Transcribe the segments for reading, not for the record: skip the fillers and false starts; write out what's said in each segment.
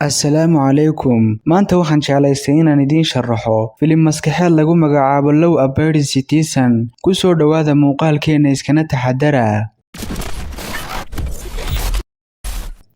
Assalaamu calaykum. Maanta waxaan jeclaystay inaan idiin sharaxo filim maskaxeed lagu magacaabo Low Aberdeen Citizen. Ku soo dhawaada muuqaalkeena iskana taxadara.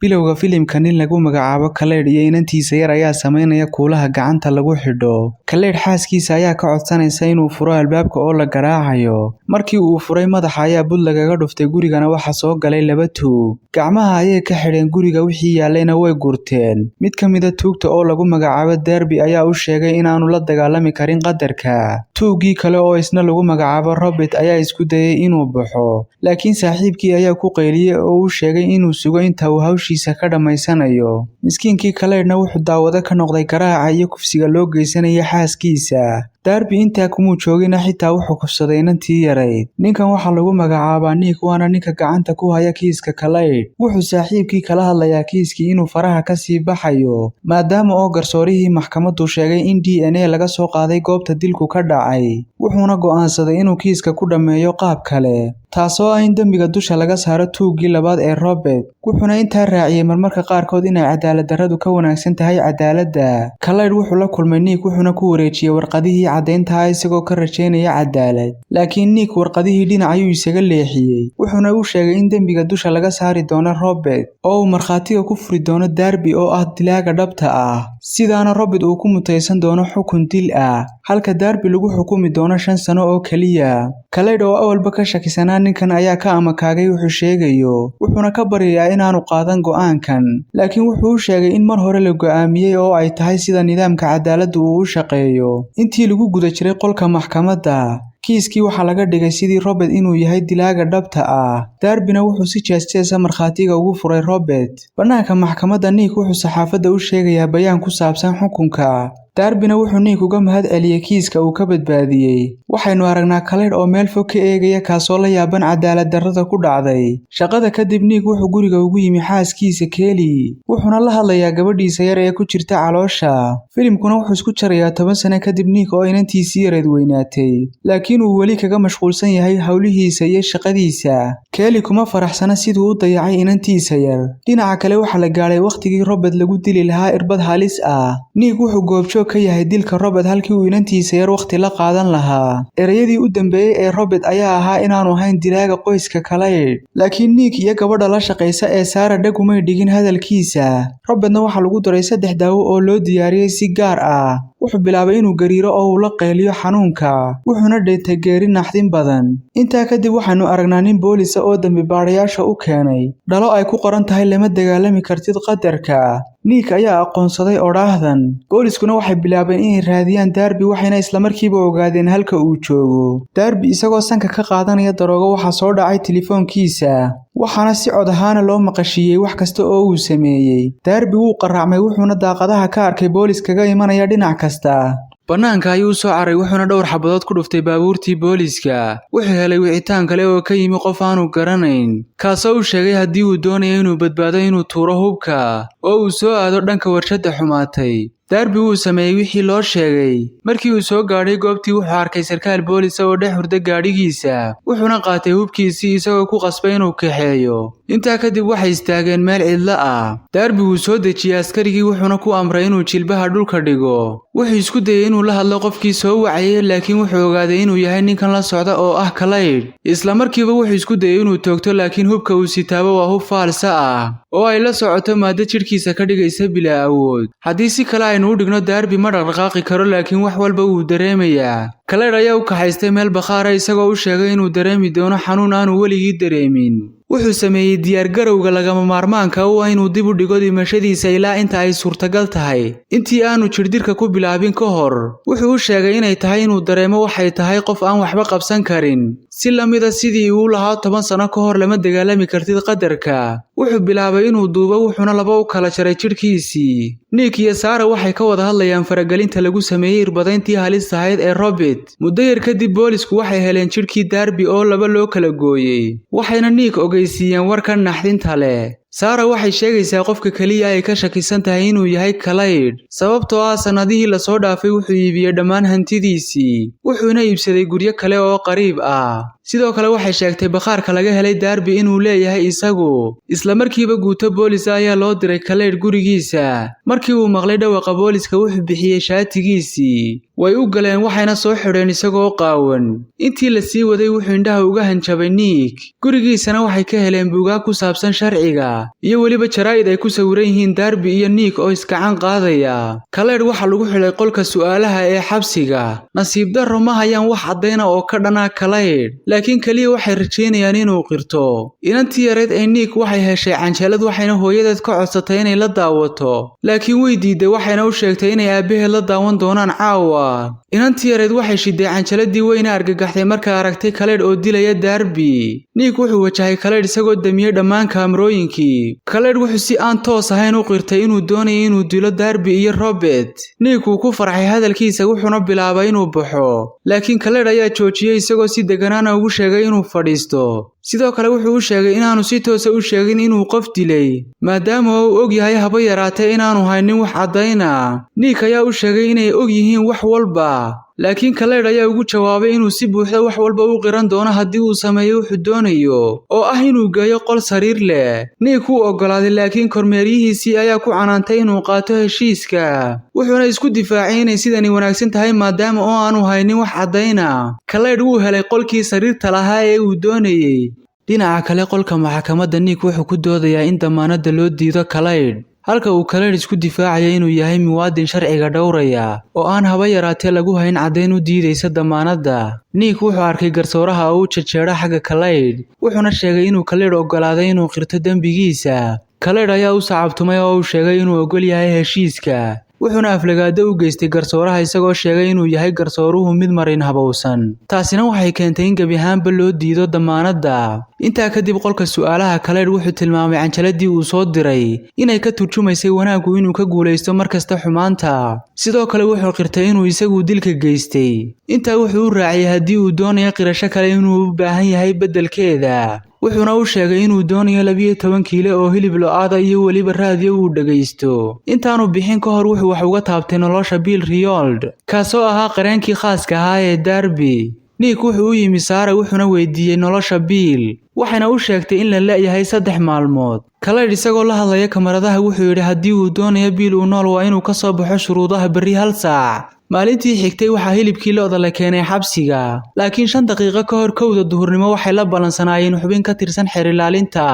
bilowga filimka nin lagu magacaabo Khaled iyo inantiisa yar ayaa sameynaya kuulaha gacanta lagu xidho. Khaled xaaskiisa ayaa ka codsanaysa inuu furo albaabka oo la garaacayo. Markii uu furay madaxa ayaa bud lagaga dhuftay gurigana waxa soo galay laba tuug. Gacmaha ayay ka xidheen guriga wixii yaalayna way gurteen. Mid ka mid ah tuugta oo lagu magacaabo Derby ayaa u sheegay inaanu la dagaalami karin qadarka. Tuugii kale oo isna lagu magacaabo Robert ayaa isku dayay inuu baxo, laakiin saaxiibkii ayaa ku qayliyay oo u sheegay inuu sugo inta uu hawshiisa ka dhamaysanayo. Miskiinkii Khaledna wuxuu daawado ka noqday garaaca iyo kufsiga loo geysanaya xaaskiisa. Derby intaa kumuu joogina xitaa wuxuu kufsaday inantii yarayd. Ninkan waxaa lagu magacaabaa Nick waana ninka gacanta ku haya kiiska Khaled. Wuxuu saaxiibkii kala hadlayaa kiiskii inuu faraha ka sii baxayo, maadaama oo garsoorihii maxkamaddu sheegay in DNA laga soo qaaday goobta dilku ka dhacay. Wuxuuna go'aansaday inuu kiiska ku dhammeeyo qaab kale, taasoo ah in dambiga dusha laga saaro tuuggii labaad ee Robert. Wuxuuna intaa raaciyay marmarka qaarkood inay cadaalad darradu ka wanaagsan tahay cadaaladda. Khaled wuxuu la kulmay Nick wuxuuna ku wareejiyay warqadihii caddaynta isagoo ka rajaynaya cadaalad. Laakiin Nick warqadihii dhinac ayuu isaga leexiyay. Wuxuuna u sheegay in dambiga dusha laga saari doono Robert oo uu markhaatiga ku furi doono Derby oo ah dilaaga dhabta ah. Sidaana Robert uu ku mutaysan doono xukun dil ah, halka Derby lagu xukumi doono 5 sano oo kaliya. Khaled oo awalba ka shakisanaa ninkan ayaa ka amakaagay wuxuu sheegayo, wuxuuna ka baryayaa inaanu qaadan go'aankan. Laakiin wuxuu u sheegay in mar hore la go'aamiyay oo ay tahay sida nidaamka cadaaladdu uu u shaqeeyo. Intii lagu guda jiray qolka maxkamadda, kiiskii waxaa laga dhigay sidii Robert inuu yahay dilaaga dhabta ah. Derbyna wuxuu si jees-jees ah markhaatiga ugu furay Robert. Bannaanka maxkamadda, Nick wuxuu saxaafadda u sheegayaa bayaan ku saabsan xukunka. Derbyna wuxuu Nick uga mahad celiyay kiiska uu ka badbaadiyay. Waxaynu aragnaa Khaled oo meel fog ka eegaya kaasoo la yaaban cadaalad darrada ku dhacday. Shaqada kadib Nick wuxuu guriga ugu yimi xaaskiisa Kelly, wuxuuna la hadlayaa gabadhiisa yar ee ku jirta caloosha. Filimkuna wuxuu isku jarayaa 10 sano kadib Nick oo inantiisii yareed weynaatay, laakiin uu weli kaga mashquulsan yahay hawlihiisa iyo shaqadiisa. Kelly kuma faraxsana siduu u dayacay inantiisa yar. Dhinaca kale waxaa la gaaray waqtigii Robert lagu dili lahaa irbad halis ah. Nick wuxuu goobjoog ka yahay dilka Robert halkii uu inantiisa yar waqti la qaadan lahaa. Erayadii u dambeeyay ee Robert ayaa ahaa inaanu ahayn dilaaga qoyska Khaled, laakiin Nick iyo gabadha la shaqaysa ee Sarah dhag umay dhigin hadalkiisa. Robertna waxaa lagu daray 3 daawo oo loo diyaariyay si gaar ah. Wuxuu bilaabay inuu gariiro oo uu la qayliyo xanuunka, wuxuuna dhintay geeri naxdin badan. Intaa kadib waxaanu aragnaa nin boolis ah oo dambi baadhayaasha u keenay dhalo ay ku qoran tahay lama dagaalami kartid qadarka. Nick ayaa aqoonsaday odhaahdan. Booliskuna waxay bilaabeen inay raadiyaan Derby waxayna isla markiiba ogaadeen halka uu joogo. Derby isagoo sanka ka qaadanaya daroogo waxaa soo dhacay telefoonkiisa, waxaana si cod ahaan loo maqashiiyay wax kasta oo uu sameeyay. Derby wuu qaraacmay wuxuuna daaqadaha ka arkay boolis kaga imanaya dhinac kasta. Bannaanka ayuu soo caray wuxuuna dhowr xabadood ku dhuftay baabuurtii booliska. Wuxuu helay wicitaan kale oo ka yimi qof aanu garanayn, kaasoo u sheegay haddii uu doonayo inuu badbaado inuu tuuro hubka oo uu soo aado dhanka warshadda xumaatay. Derby wuu sameeyay wixii loo sheegay. Markii uu soo gaadhay goobtii wuxuu arkay sarkaal boolis oo dhex hurda gaadhigiisa, wuxuuna qaatay hubkiisii isagoo ku qasbay inuu kaxeeyo. Intaa kadib waxay istaageen meel cidlo ah. Derby wuu soo dejiyay askarigii wuxuuna ku amray inuu jilbaha dhulka dhigo. Wuxuu isku dayay inuu la hadlo qofkii soo wacayay, laakiin wuxuu ogaaday inuu yahay ninkan la socda oo ah Khaled. Isla markiiba wuxuu isku dayay inuu toogto, laakiin hubka uu sitaabo waa hub faalsa ah oo ay la socoto maaddo jidhkiisa ka dhigaysa bilaa awood. Haddii si kale aynu u dhigno, Derby ma dhaqdhaqaaqi karo laakiin wax walba wuu dareemayaa. Khaled ayaa u kaxaystay meel bakhaara isagoo u sheegay inuu dareemi doono xanuun aanu weligii dareemin. Wuxuu sameeyay diyaargarowga lagama maarmaanka u ah inuu dib u dhigo dhimashadiisa ilaa inta ay suurtagal tahay. Intii aanu jirdirka ku bilaabin ka hor, wuxuu u sheegay inay tahay inuu dareemo waxay tahay qof aan waxba qabsan karin, si la mid ah sidii uu lahaa 10 sano ka hor lama dagaalami kartid qadarka. Wuxuu bilaabay inuu duubo wuxuuna laba u kala jaray jidhkiisii. Nick iyo Sarah waxay ka wada hadlayaan faragelinta lagu sameeyay irbadayntii halista ahayd ee Robert. Muddo yar kadib boolisku waxay heleen jidhkii Derby oo laba loo kala gooyay, waxayna Nick ogeysiiyeen warkan naxdinta leh. Sarah waxay sheegaysaa qofka kaliya ay ka shakisan tahay inuu yahay Khaled sababtoo ah sanadihii la soo dhaafay wuxuu iibiyay dhammaan hantidiisii wuxuuna iibsaday guryo kale oo qariib ah sidoo kale waxay sheegtay bakhaarka laga helay Darby inuu leeyahay isagu isla markiiba guuto boolis ayaa loo diray Khaled gurigiisa markii uu maqlay dhawaqa booliska wuxuu bixiyay shaatigiisii way u galeen waxayna soo xidheen isagoo qaawan intii la sii waday wuxuu indhaha uga hanjabay Nick gurigiisana waxay ka heleen buugaag ku saabsan sharciga iyo waliba jaraa'id ay ku sawiran yihiin Darby iyo Nick oo iskacan qaadaya Khaled waxa lagu xidhay qolka su'aalaha ee xabsiga nasiib darro ma hayaan wax cadeyna oo ka dhana Khaled laakiin kaliya waxay rajeynayaan inuu qirto inantii yareed ee Nick waxay heshay canjalad waxayna hooyadeed ka codsatay inay la daawato laakiin way diiday waxayna u sheegtay inay aabaheed la daawan doonaan caawa inantii yareed waxay shiday canjaladii weyna argagaxday markay aragtay Khaled oo dilaya Darby Nick wuxuu wajahay Khaled isagoo damiyay dhammaan kaamirooyinkii Khaled wuxuu si aan toos ahayn u qirtay inuu doonayay inuu dilo Darby iyo Robert Nick uu ku farxay hadalkiisa wuxuuna bilaabay inuu baxo laakiin Khaled ayaa joojiyay isagoo si deganaan ugu sheegay inuu fadhiisto sidoo kale wuxuu u sheegay inaanu si toos ah u sheegin inuu qof dilay maadaama uu og yahay haba yaraatee inaanu haynin wax cadeyna Nick ayaa u sheegay inay og yihiin wax walba laakiin Khaled ayaa ugu jawaabay inuu si buuxda wax walba u qiran doono haddii uu sameeyo wuxuu doonayo oo ah inuu geeyo qol sariir leh Nick uu ogolaaday laakiin kormeeriyihiisii ayaa ku canaantay inuu qaato heshiiska wuxuuna isku difaacay inay sidani wanaagsan tahay maadaama oo aanu haynin wax cadeyna Khaled wuu helay qolkii sariirta lahaa ee uu doonayay dhinaca kale qolka maxkamadda Nick wuxuu ku doodayaa in damaanadda loo diido Khaled halka uu Khaled isku difaacay inuu yahay muwaadin sharciga dhowraya oo aan haba yaraatee lagu hayn cadeyn u diidaysa damaanadda Nick wuxuu arkay garsooraha oo u jejeera xagga Khaled wuxuuna sheegay inuu Khaled ogolaaday inuu qirto dambigiisa Khaled ayaa u sacabtumay oo uu sheegay inuu ogol yahay heshiiska wuxuuna aflagaado u geystay garsooraha isagoo sheegay inuu yahay garsooruhu mid marin habowsan taasina waxay keentay in gabi ahaanba loo diido damaanadda intaa kadib qolka su'aalaha Khaled wuxuu tilmaamay canjaladii uu soo diray inay ka turjumaysay wanaagu inuu ka guuleysto markasta xumaanta sidoo kale wuxuu qirtay inuu isagu dilka geystay intaa wuxuu u raaciyay haddii uu doonayo qirasho kale inuu u baahan yahay beddelkeeda wuxuuna u sheegay inuu doonayo 12 kiilo oo hilib lo'aad iyo waliba raadiyo uu dhageysto intaanu bixin ka hor wuxuu wax uga taabtay nolosha Bill Riold kaasoo ahaa qareenkii khaaska ahaa ee Darby Nick wuxuu u yimi Sarah wuxuuna weydiiyay nolosha Bill waxayna u sheegtay in la leeyahay 3 maalmood Khaled isagoo la hadlaya kamaradaha wuxuu yiri haddii uu doonayo Bill uu nool waa inuu ka soo baxo shuruudaha bari hal saac maalintii xigtay waxa hilibkii looda la keenay xabsiga laakiin 5 daqiiqo ka hor 1 duhurnimo waxay la balansanaayeen xubin ka tirsan xeer ilaalinta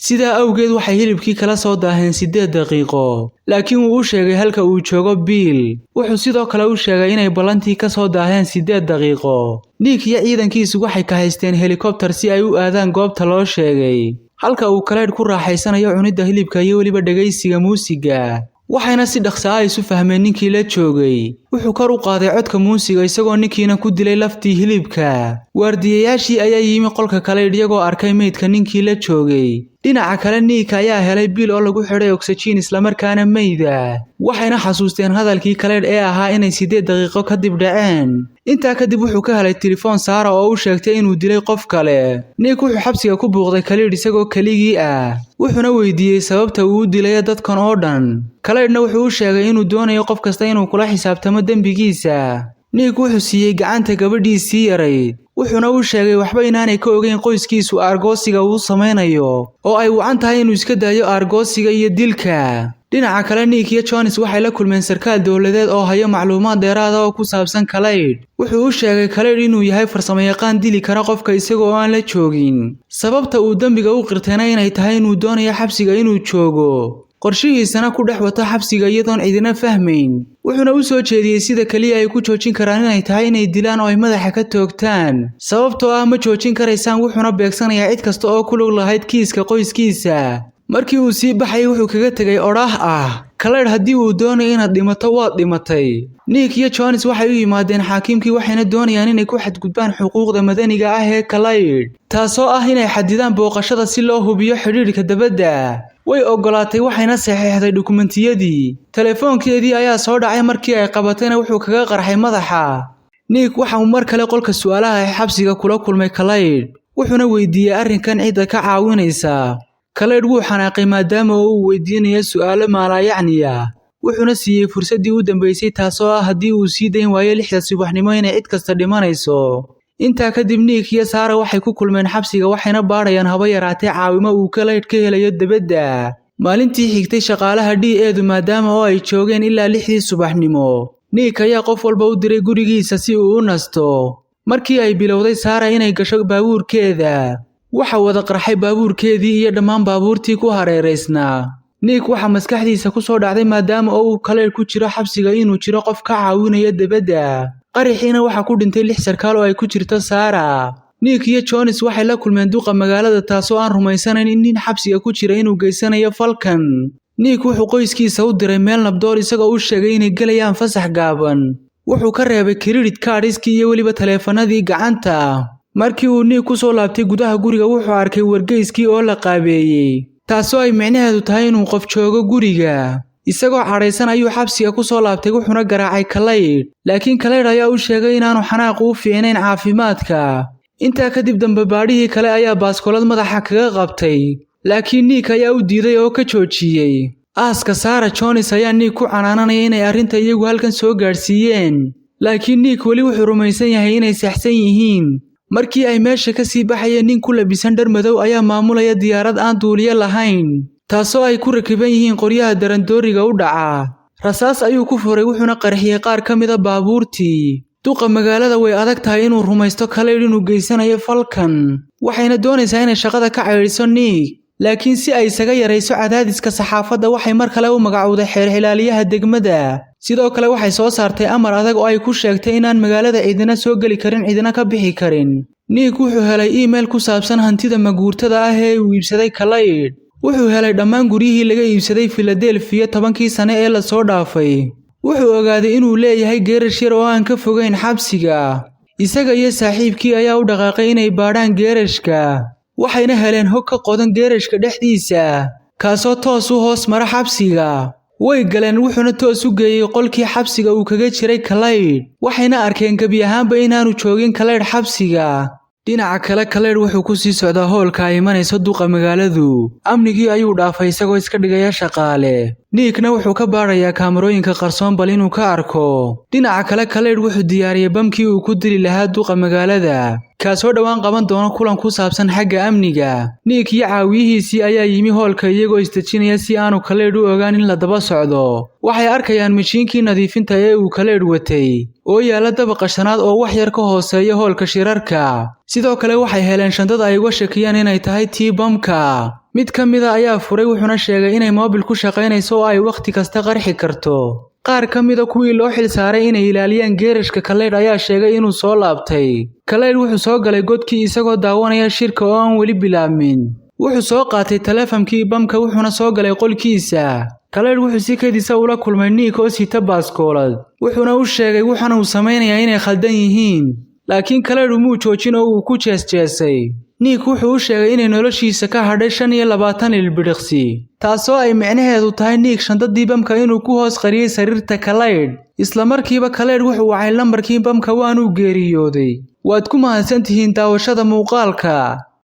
sidaa awgeed waxay hilibkii kala soo daaheen 8 daqiiqo laakiin uu u sheegay halka uu joogo Bill wuxuu sidoo kale u sheegay inay balantii ka soo daaheen 8 daqiiqo Nick iyo ciidankiisu waxay ka haysteen helicopter si ay u aadaan goobta loo sheegay halka uu Khaled ku raaxaysanayo cunida hilibka iyo waliba dhageysiga muusiga waxayna si dhaqso ah isu fahmeen ninkii la joogay wuxuu kor u qaaday codka muusiga isagoo ninkiina ku dilay laftii hilibka waardiyayaashii ayaa yimi qolka Khaled iyagoo arkay meydka ninkii la joogay dhinaca kale Nick ayaa helay Bill oo lagu xidhay oxygen isla markaana meeyda waxayna xasuusteen hadalkii Khaled ee ahaa inay 8 daqiiqo kadib dhaceen intaa kadib wuxuu ka helay telefoon Sarah oo u sheegtay inuu dilay qof kale Nick wuxuu xabsiga ku buuqday Khaled isagoo kaligii ah wuxuuna weydiiyay sababta uu u dilay dadkan oo dhan Khaledna wuxuu u sheegay inuu doonayo qof kasta inuu kula xisaabtamo dambigiisa Nick wuxuu siiyay gacanta gabadhiisii yarayd wuxuuna u sheegay waxba inaanay ka ogeyn qoyskiisu argoosiga uu sameynayo oo ay wacan tahay inuu iska daayo argoosiga iyo dilka dhinaca kale Nick iyo Jones waxay la kulmeen sarkaal dawladeed oo hayo macluumaad dheeraad ah oo ku saabsan Khaled wuxuu u sheegay Khaled inuu yahay farsamayaqaan dili kara qofka isagoo aan la joogin sababta uu dambiga u qirtayna inay tahay inuu doonayo xabsiga inuu joogo qorshihiisana ku dhex wato xabsiga iyadoon cidina fahmayn wuxuuna u soo jeediyay sida kaliya ay ku joojin karaan inay tahay inay dilaan oo ay madaxa ka toogtaan sababtoo ah ma joojin karaysaan wuxuuna beegsanayaa cid kasta oo ku lug lahayd kiiska qoyskiisa markii uu sii baxay wuxuu kaga tagay oraah ah Khaled haddii uu doonayo inaad dhimato waad dhimatay Nick iyo Jones waxay u yimaadeen xaakimkii waxayna doonayaan inay ku xadgudbaan xuquuqda madaniga ah ee Khaled taasoo ah inay xadidaan booqashada si loo hubiyo xiriirka dabadda way ogolaatay waxayna saxiixday dokumentiyadii telefoonkeedii ayaa soo dhacay markii ay qabatayna wuxuu kaga qarxay madaxa Nick waxa uu mar kale qolka su'aalaha ee xabsiga kula kulmay Khaled wuxuuna weydiiyay arrinkan cid ka caawinaysa Kaleydh wuu xanaaqay maadaama uu weydiinayo su'aalo maalayacni ah wuxuuna siiyey fursaddii u dambeysay taasoo ah haddii uu sii dayn waayo 6 subaxnimo inay cid kasta dhimanayso. intaa kadib Nick iyo Sarah waxay ku kulmeen xabsiga waxayna baarayaan haba yaraatee caawimo uu Kaleydh ka helayo dibadda. maalintii xigtay shaqaalaha DA-du maadaama oo ay joogeen ilaa 6 subaxnimo Nick ayaa qof walba u diray gurigiisa si uu u nasto. markii ay bilowday Sarah inay gasho baabuurkeeda waxa wada qarxay baabuurkeedii iyo dhammaan baabuurtii ku hareereysnaa. Nick waxa maskaxdiisa ku soo dhacday maadaama uu Kaleydh ku jiro xabsiga inuu jiro qof ka caawinaya dibadda. qaraxiina waxa ku dhintay 6 sarkaal oo ay ku jirto Sarah. Nick iyo Jones waxay la kulmeen duqa magaalada taasoo aan rumaysanayn in nin xabsiga ku jira inuu geysanayo falkan. Nick wuxuu qoyskiisa u diray meel nabdoon isagoo u sheegay inay galayaan fasax gaaban. wuxuu ka reebay credit cardskii iyo weliba taleefanadii gacanta. markii uu Nick ku soo laabtay gudaha guriga wuxuu arkay wargeyskii oo la qaabeeyay taasoo ay micnaheedu tahay inuu qof joogo guriga. isagoo cadhaysan ayuu xabsiga ku soo laabtay wuxuuna garaacay Kaleydh laakiin Kaleydh ayaa u sheegay inaanu xanaaqu u fiicnayn caafimaadka. intaa kadib dambabaadhihii kale ayaa baaskoolad madaxa kaga qabtay laakiin Nick ayaa u diiday oo ka joojiyey. aaska Sarah Jones ayaa Nick ku canaananaya inay arrinta iyagu halkan soo gaarsiiyeen laakiin Nick weli wuxuu rumaysan yahay inay saxsan yihiin. markii ay meesha ka sii baxayeen nin ku labisan dhar madow ayaa maamulaya diyaarad aan duuliye lahayn taasoo ay ku rakiban yihiin qoryaha darandooriga u dhaca. rasaas ayuu ku furay wuxuuna qarxiyay qaar ka mid ah baabuurtii. duqa magaalada way adag tahay inuu rumaysto Kaleydh inuu geysanayo falkan waxayna doonaysaa inay shaqada ka cayriso Nick laakiin si ay isaga yarayso cadaadiska saxaafadda waxay mar kale u magacowday xeer ilaaliyaha degmada. sidoo kale waxay soo saartay amar adag oo ay ku sheegtay inaan magaalada cidina soo gali karin cidina ka bixi karin. Nick wuxuu helay email ku saabsan hantida maguurtada ah ee uu iibsaday Kaleydh. wuxuu helay dhammaan guryihii laga iibsaday Philadelphia 10kii sane ee la soo dhaafay. wuxuu ogaaday inuu leeyahay geerash yar oo aan ka fogeyn xabsiga. isaga iyo saaxiibkii ayaa u dhaqaaqay inay baadhaan geerashka. waxayna heleen hog ka qodan geerashka dhexdiisa kaasoo toos u hoos mara xabsiga. way galeen wuxuuna toos u geeyay qolkii xabsiga uu kaga jiray Kaleydh. waxayna arkeen gabi ahaanba inaanu joogin Kaleydh xabsiga. dhinaca kale Kaleydh wuxuu ku sii socdaa hoolka ay imanayso duqa magaaladu. amnigii ayuu dhaafay isagoo iska dhigaya shaqaale. Nickna wuxuu ka baarayaa kaamarooyinka qarsoon bal inuu ka arko. dhinaca kale Kaleydh wuxuu diyaariyay bamkii uu ku dili lahaa duqa magaalada kaasoo dhawaan qaban doona kulan ku saabsan xagga amniga. Nick iyo caawiyihiisii ayaa yimi hoolka iyagoo istajinaya si aanu Kaleydh u ogaan in la daba socdo. waxay arkayaan mashiinkii nadiifinta ee uu Kaleydh watay oo yaala dabaqa shanaad oo wax yar ka hooseeya hoolka shirarka. sidoo kale waxay heleen shandad ay uga shakiyaan inay tahay tii bamka. mid ka mid ah ayaa furay wuxuuna sheegay inay moobil ku shaqaynayso oo ay waqti kasta qarxi karto. qaar ka mid ah kuwii loo xil saaray inay ilaaliyaan geerashka Kaleydh ayaa sheegay inuu soo laabtay. Kaleydh wuxuu soo galay godkii isagoo daawanaya shirka oo aan weli bilaabmin. wuxuu soo qaatay taleefankii bamka wuxuuna soo galay qolkiisa. Kaleydh wuxuu si kedisa ula kulmay Nick oo sita baaskoolad. wuxuuna u sheegay waxaan uu samaynayaa inay khaldan yihiin. laakiin Kaleydh muu joojin oo uu ku jeesjeesay. Nick wuxuu u sheegay inay noloshiisa ka hadhay 25 ilbiriqsi taasoo ay micnaheedu tahay Nick shandadii bamka inuu ku hoos qariyay sariirta Kaleydh. isla markiiba Kaleydh wuxuu wacay lambarkii bamka waanu geeriyooday. waad ku mahadsantihiin daawashada muuqaalka.